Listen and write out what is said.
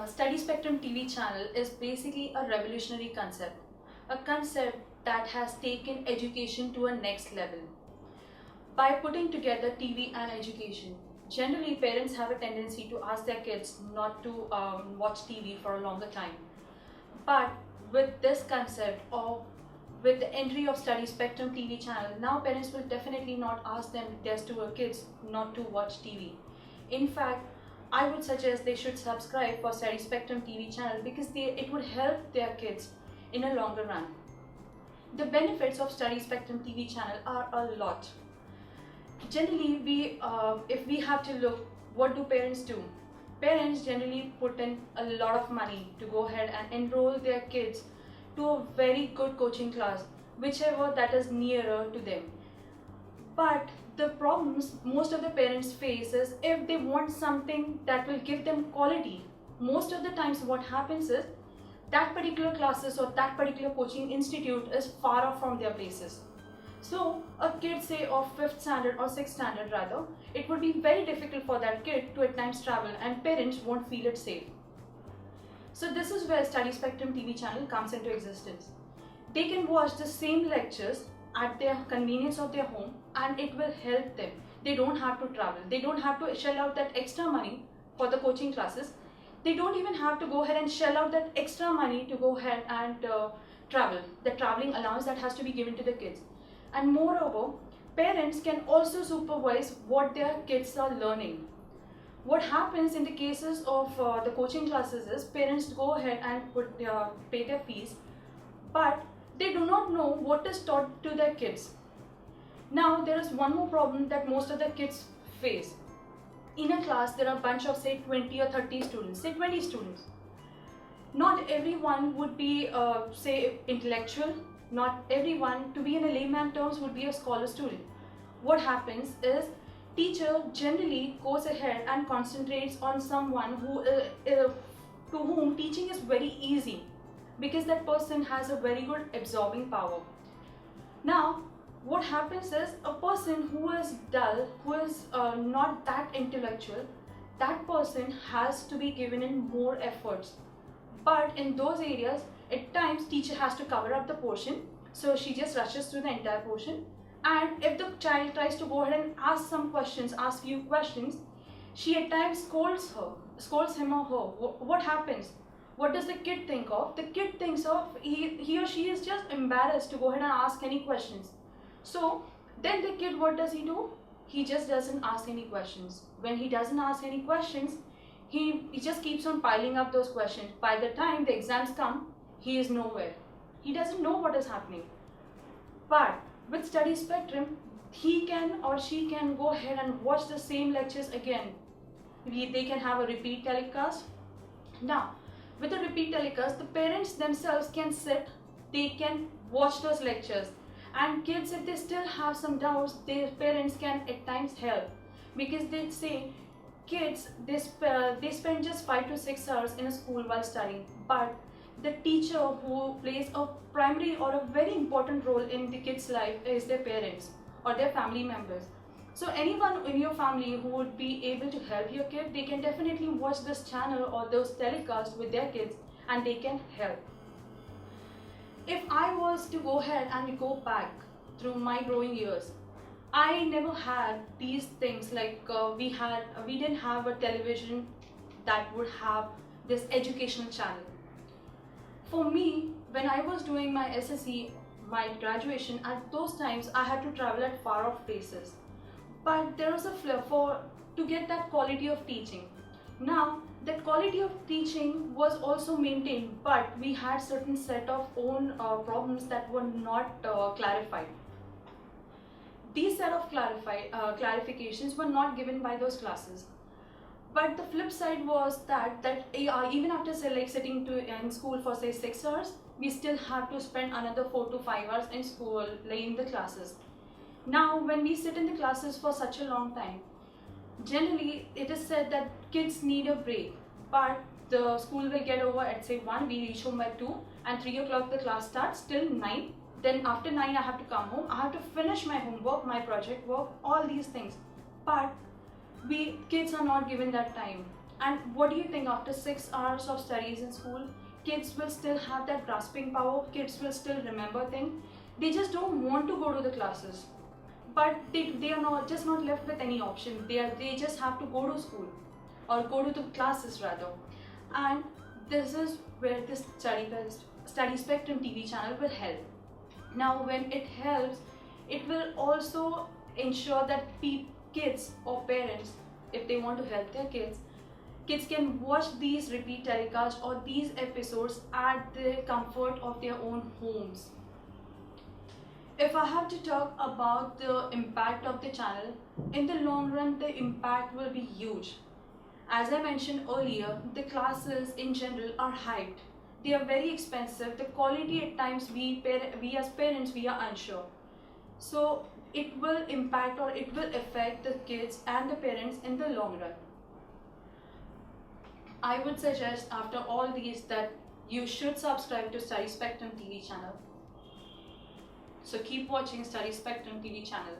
Study Spectrum TV channel is basically a revolutionary concept, a concept that has taken education to a next level. By putting together TV and education, generally parents have a tendency to ask their kids not to watch TV for a longer time. But with this concept or with the entry of Study Spectrum TV channel, now parents will definitely not ask their kids not to watch TV. In fact, I would suggest they should subscribe for Study Spectrum TV channel because it would help their kids in a longer run. The benefits of Study Spectrum TV channel are a lot. Generally, if we have to look, what do parents do? Parents generally put in a lot of money to go ahead and enroll their kids to a very good coaching class, whichever that is nearer to them. But the problems most of the parents face is if they want something that will give them quality, most of the times what happens is that particular classes or that particular coaching institute is far off from their places. So a kid say of 5th standard or 6th standard rather, it would be very difficult for that kid to at times travel and parents won't feel it safe. So this is where Study Spectrum TV channel comes into existence. They can watch the same lectures at their convenience of their home and it will help them. They don't have to travel. They don't have to shell out that extra money for the coaching classes. They don't even have to go ahead and shell out that extra money to go ahead and travel. The traveling allowance that has to be given to the kids. And moreover, parents can also supervise what their kids are learning. What happens in the cases of the coaching classes is parents go ahead and pay their fees, but they do not know what is taught to their kids. Now there is one more problem that most of the kids face. In a class there are a bunch of say 20 or 30 students, say 20 students. Not everyone would be say intellectual, not everyone, to be in a layman terms, would be a scholar student. What happens is teacher generally goes ahead and concentrates on someone to whom teaching is very easy because that person has a very good absorbing power. Now what happens is a person who is dull, who is not that intellectual, that person has to be given in more efforts. But in those areas, at times teacher has to cover up the portion, so she just rushes through the entire portion. And if the child tries to go ahead and ask some questions, ask few questions, she at times scolds him or her. What happens? What does the kid think of? The kid thinks of he or she is just embarrassed to go ahead and ask any questions. So then the kid, what does he do? He just doesn't ask any questions. When he doesn't ask any questions, he just keeps on piling up those questions. By the time the exams come, he is nowhere. He doesn't know what is happening. But with Study Spectrum, he can or she can go ahead and watch the same lectures again. They can have a repeat telecast. Now, with a repeat telecast, the parents themselves can sit, they can watch those lectures. And kids, if they still have some doubts, their parents can at times help. Because they say, kids, they spend just 5 to 6 hours in a school while studying, but the teacher who plays a primary or a very important role in the kid's life is their parents or their family members. So anyone in your family who would be able to help your kid, they can definitely watch this channel or those telecasts with their kids and they can help. If I was to go ahead and go back through my growing years, I never had these things like we didn't have a television that would have this educational channel. For me, when I was doing my SSC, my graduation, at those times I had to travel at far off places. But there was a flaw to get that quality of teaching. Now, that quality of teaching was also maintained, but we had certain set of own problems that were not clarified. These set of clarifications were not given by those classes. But the flip side was that even after sitting in school for say 6 hours, we still have to spend another 4 to 5 hours in school, like in the classes. Now, when we sit in the classes for such a long time, generally it is said that kids need a break, but the school will get over at say 1, we reach home by 2, and 3 o'clock the class starts till 9. Then after 9 I have to come home, I have to finish my homework, my project work, all these things. But kids are not given that time. And what do you think, after 6 hours of studies in school, kids will still have that grasping power? Kids will still remember things? They just don't want to go to the classes. But they are not just not left with any option. They just have to go to school, or go to the classes rather. And this is where this Study Spectrum TV channel will help. Now, when it helps, it will also ensure that kids or parents, if they want to help their kids can watch these repeat telecasts or these episodes at the comfort of their own homes. If I have to talk about the impact of the channel, in the long run, the impact will be huge. As I mentioned earlier, the classes in general are hyped. They are very expensive. The quality at times, we as parents, we are unsure. So it will impact, or it will affect the kids and the parents in the long run. I would suggest after all these that you should subscribe to Study Spectrum TV channel. So keep watching Study Spectrum TV channel.